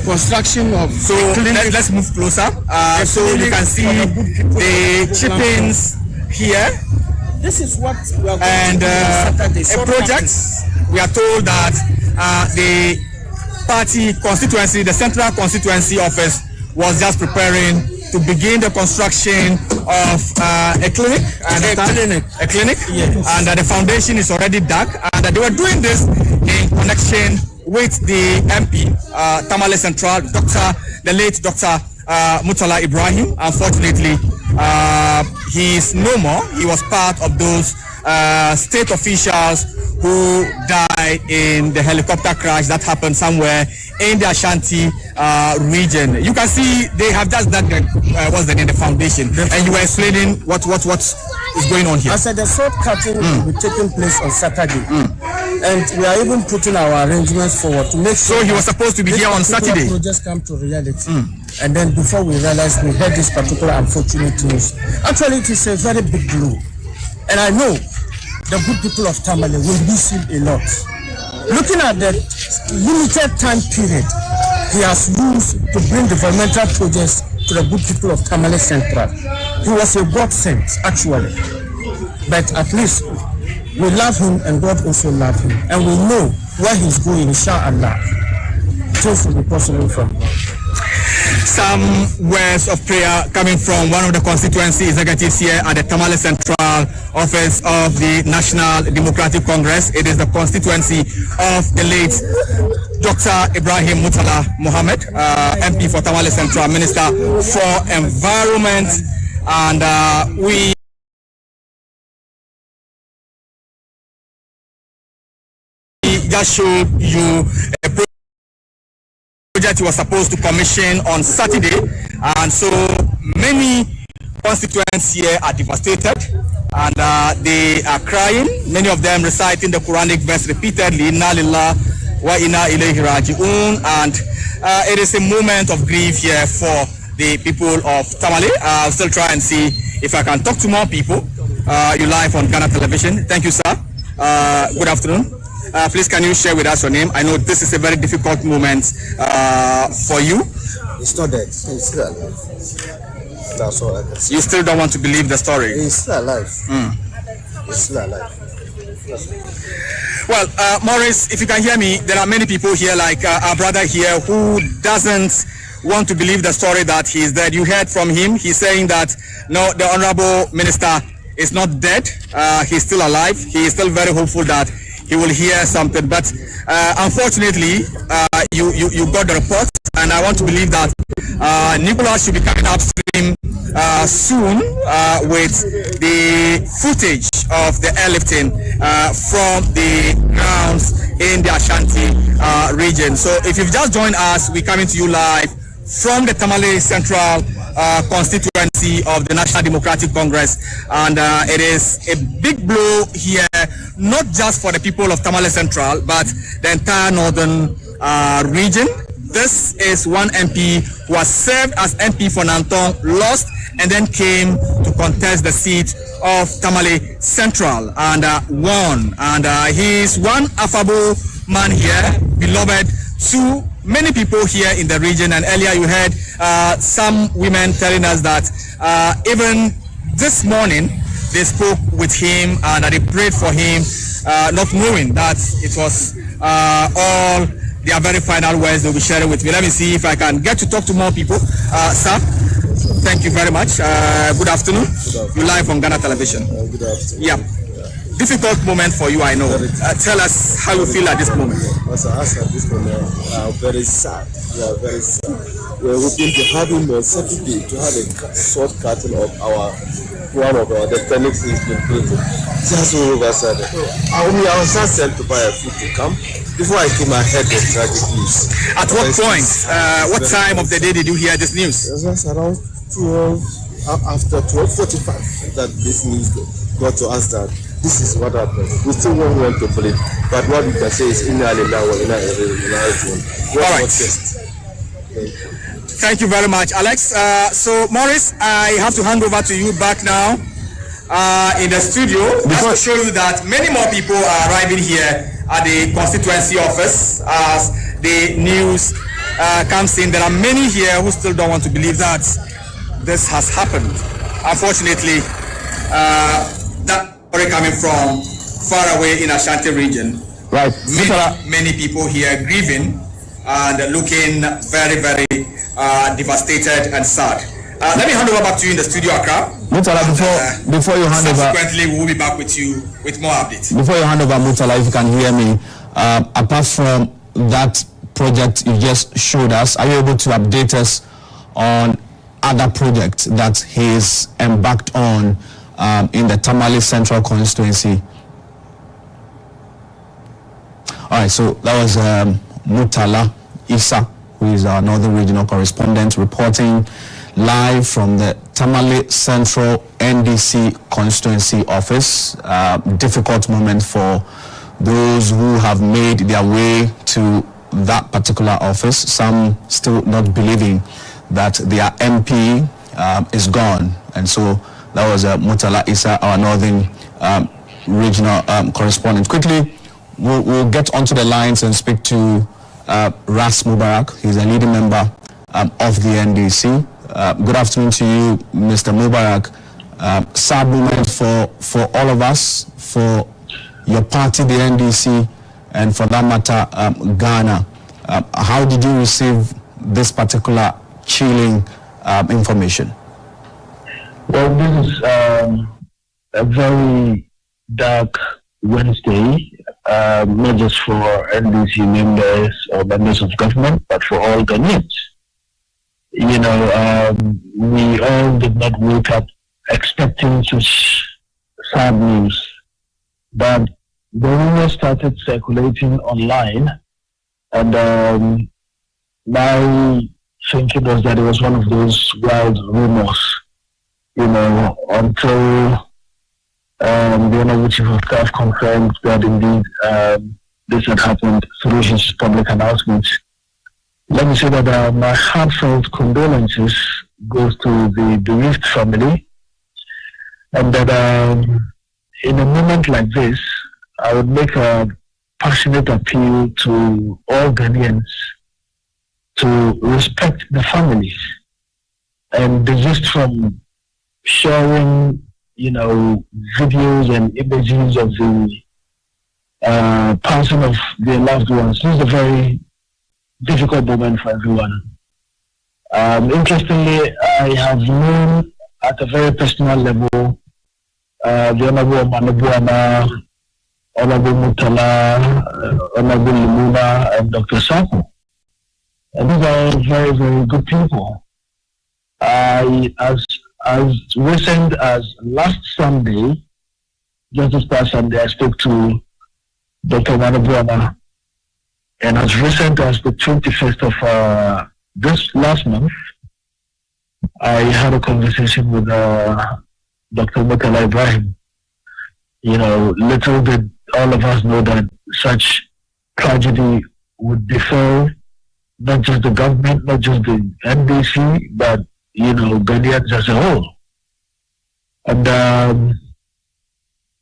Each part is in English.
construction of. So let's move closer. So you can see the chippings here. This is what we are going and to do a project. We are told that the party constituency, the central constituency office, was just preparing to begin the construction of a clinic. A clinic. Yes. And the foundation is already dug. And they were doing this in connection with the MP, Tamale Central, the late Dr. Murtala Ibrahim. Unfortunately, he is no more. He was part of those state officials who died in the helicopter crash that happened somewhere in the Ashanti region. You can see they have just done the foundation, and you were explaining what is going on here. I said the sword cutting will be taking place on Saturday, and we are even putting our arrangements forward to make sure. So he was supposed to be here on Saturday. Projects come to reality, and then before we realized, we heard this particular unfortunate news. Actually, it is a very big blow, and I know the good people of Tamale will miss him a lot. Looking at the limited time period he has used to bring developmental projects to the good people of Tamale Central, he was a God sent, actually. But at least we love him, and God also loves him, and we know where he's going, inshallah. Things will be possible from God. Some words of prayer coming from one of the constituency executives here at the Tamale Central office of the National Democratic Congress. It is the constituency of the late Dr. Ibrahim Murtala Mohammed, MP for Tamale Central, Minister for Environment, and we just showed you a project he was supposed to commission on Saturday, and so many constituents here are devastated, and they are crying, many of them reciting the Quranic verse repeatedly, Inna Lillah wa Inna Ilayhi Raji'un, and it is a moment of grief here for the people of Tamale. I'll still try and see if I can talk to more people. You live on Ghana Television. Thank you, sir. Good afternoon. Please, can you share with us your name? I know this is a very difficult moment for you. He's not dead. He's still alive. That's all I can say. You still don't want to believe the story? He's still alive. He's still alive. Well, Maurice, if you can hear me, there are many people here, like our brother here, who doesn't want to believe the story that he is dead. You heard from him. He's saying that, no, the Honorable Minister is not dead. He's still alive. He is still very hopeful that he will hear something, but unfortunately, you got the report, and I want to believe that Nicholas should be coming upstream soon with the footage of the airlifting from the grounds in the Ashanti region. So if you've just joined us, we're coming to you live from the Tamale Central constituency of the National Democratic Congress, and it is a big blow here, not just for the people of Tamale Central, but the entire northern region. This is one MP who has served as MP for Nantong, lost, and then came to contest the seat of Tamale Central and won. And he is one affable man here, beloved to many people here in the region. And earlier you heard some women telling us that even this morning they spoke with him and they prayed for him, not knowing that it was all their very final words they'll be sharing with me. Let me see if I can get to talk to more people. Sir, thank you very much. Good afternoon. You're live on Ghana Television. Good afternoon. Yeah. Difficult moment for you, I know. Tell us how you feel at this moment. As at this moment, very sad. We are very sad. We're hoping to have him on Saturday to have a short cutting of one of the clinics he's been building. Just over Saturday. I was just sent to buy a food to come. Before I came, I heard the tragic news. At what point? What time of the day did you hear this news? It was around 12, after 12:45, that this news got to us that this is what happened. We still don't want to believe, but what we can say is Inna Lillahi wa Inna Ilaihi Raji'un. All right. Thank you very much, Alex. So, Maurice, I have to hand over to you back now in the studio, just to show you that many more people are arriving here at the constituency office as the news comes in, there are many here who still don't want to believe that this has happened. Unfortunately, that story coming from far away in Ashanti region. Right. Many people here grieving and looking very, very devastated and sad. Let me hand over back to you in the studio, Accra. Murtala, before you hand over, subsequently we'll be back with you with more updates. Before you hand over, Murtala, if you can hear me, apart from that project you just showed us, are you able to update us on other projects that he's embarked on in the Tamale Central Constituency? All right, so that was Murtala Issa, who is our Northern Regional Correspondent, reporting live from the Tamale Central NDC Constituency Office. Difficult moment for those who have made their way to that particular office. Some still not believing that their MP is gone. And so that was Murtala Issa, our Northern Regional Correspondent. Quickly, we'll get onto the lines and speak to Ras Mubarak. He's a leading member of the NDC. Good afternoon to you, Mr. Mubarak. Sad moment for all of us, for your party, the NDC, and for that matter, Ghana. How did you receive this particular chilling information? Well, this is a very dark Wednesday, not just for NDC members or members of government, but for all Ghanaians. You know, we all did not wake up expecting such sad news, but the rumors started circulating online, and my thinking was that it was one of those wild rumors, you know, until the Honorable Chief of Staff confirmed that indeed this had happened through his public announcements. Let me say that my heartfelt condolences goes to the bereaved family, and that in a moment like this, I would make a passionate appeal to all Ghanaians to respect the families and desist from sharing, you know, videos and images of the passing of their loved ones. This is a very difficult moment for everyone. Interestingly, I have known at a very personal level the Honorable Manabuana, Honorable Murtala, Honorable Limuna, and Dr. Sako. And these are all very, very good people. As recent as last Sunday, just this past Sunday, I spoke to Dr. Manabuana. And as recent as the 21st of this last month, I had a conversation with Dr. Murtala Ibrahim. You know, little did all of us know that such tragedy would befall not just the government, not just the NDC, but, you know, Ghanaians as a whole. And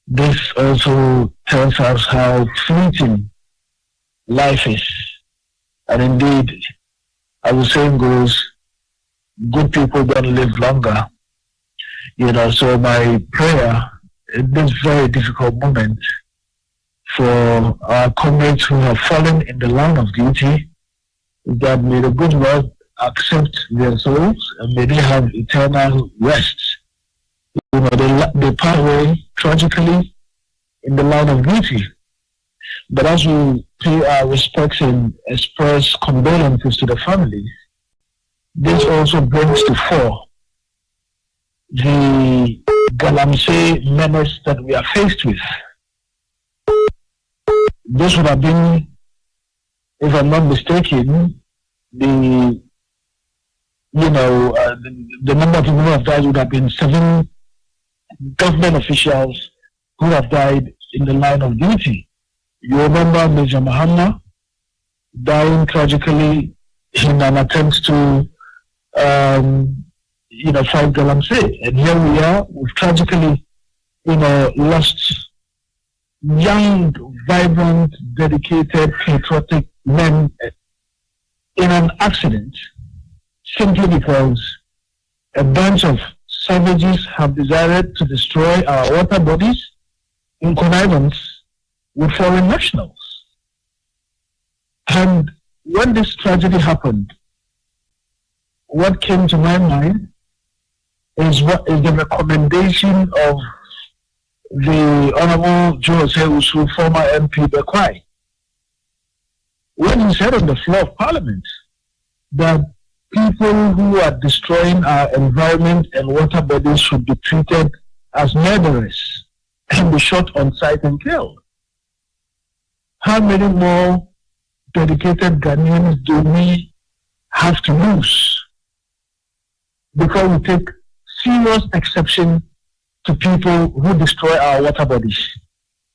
this also tells us how fleeting life is. And indeed, as the saying goes, good people don't live longer. You know, so my prayer in this very difficult moment for our comrades who have fallen in the line of duty is that may the good Lord accept their souls and may they have eternal rest. You know, they pass away tragically in the line of duty. But as we pay our respects and express condolences to the families, this also brings to fore the Galamsey menace that we are faced with. This would have been, if I'm not mistaken, the number of people who have died would have been 7 government officials who have died in the line of duty. You remember Major Muhammad dying tragically in an attempt to, fight Galamsey. And here we are, we've tragically, lost young, vibrant, dedicated, patriotic men in an accident simply because a bunch of savages have decided to destroy our water bodies in connivance with foreign nationals. And when this tragedy happened, what came to my mind is the recommendation of the Honorable Jose Usu, former MP Bekwai, when he said on the floor of Parliament that people who are destroying our environment and water bodies should be treated as murderers and be shot on sight and killed. How many more dedicated Ghanaians do we have to lose before we take serious exception to people who destroy our water bodies,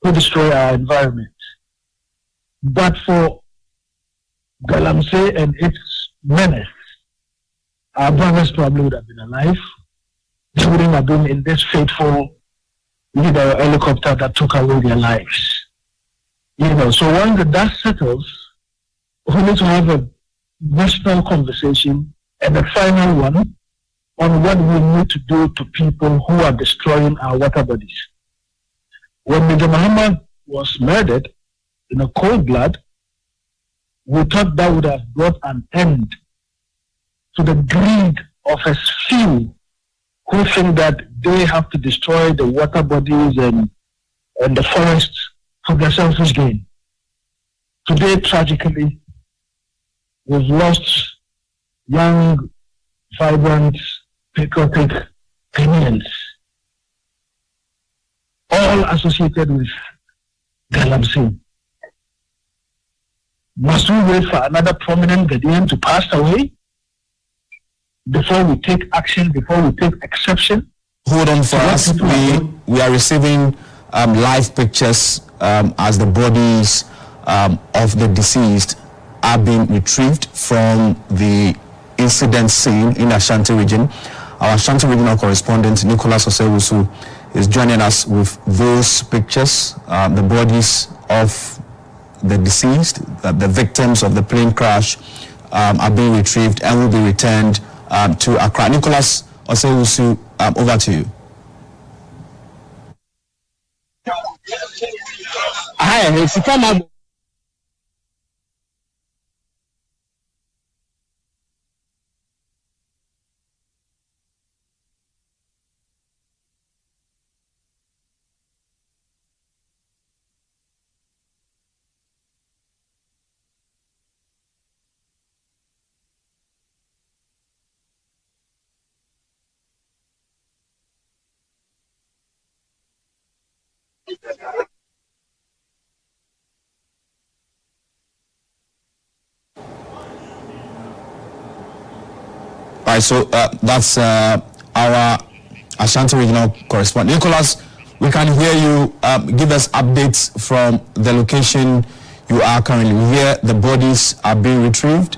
who destroy our environment? But for Galamsey and its menace, our brothers probably would have been alive. They wouldn't have been in this fateful helicopter that took away their lives. So once the dust settles, we need to have a national conversation and a final one on what we need to do to people who are destroying our water bodies. When Major Muhammad was murdered in a cold blood, we thought that would have brought an end to the greed of a few who think that they have to destroy the water bodies and the forests for their selfish gain. Today, tragically, we've lost young, vibrant, patriotic Kenyans, all associated with Galamsey. Must we wait for another prominent Ghanaian to pass away before we take action, before we take exception? Hold on for us. We are receiving live pictures as the bodies of the deceased are being retrieved from the incident scene in Ashanti region. Our Ashanti regional correspondent Nicholas Osewusu is joining us with those pictures, the bodies of the deceased, the victims of the plane crash are being retrieved and will be returned to Accra. Nicholas Osewusu, over to you. Hi, it's Sikaman. All right, so that's our Ashanti regional correspondent. Nicholas, we can hear you. Give us updates from the location you are currently. We hear the bodies are being retrieved.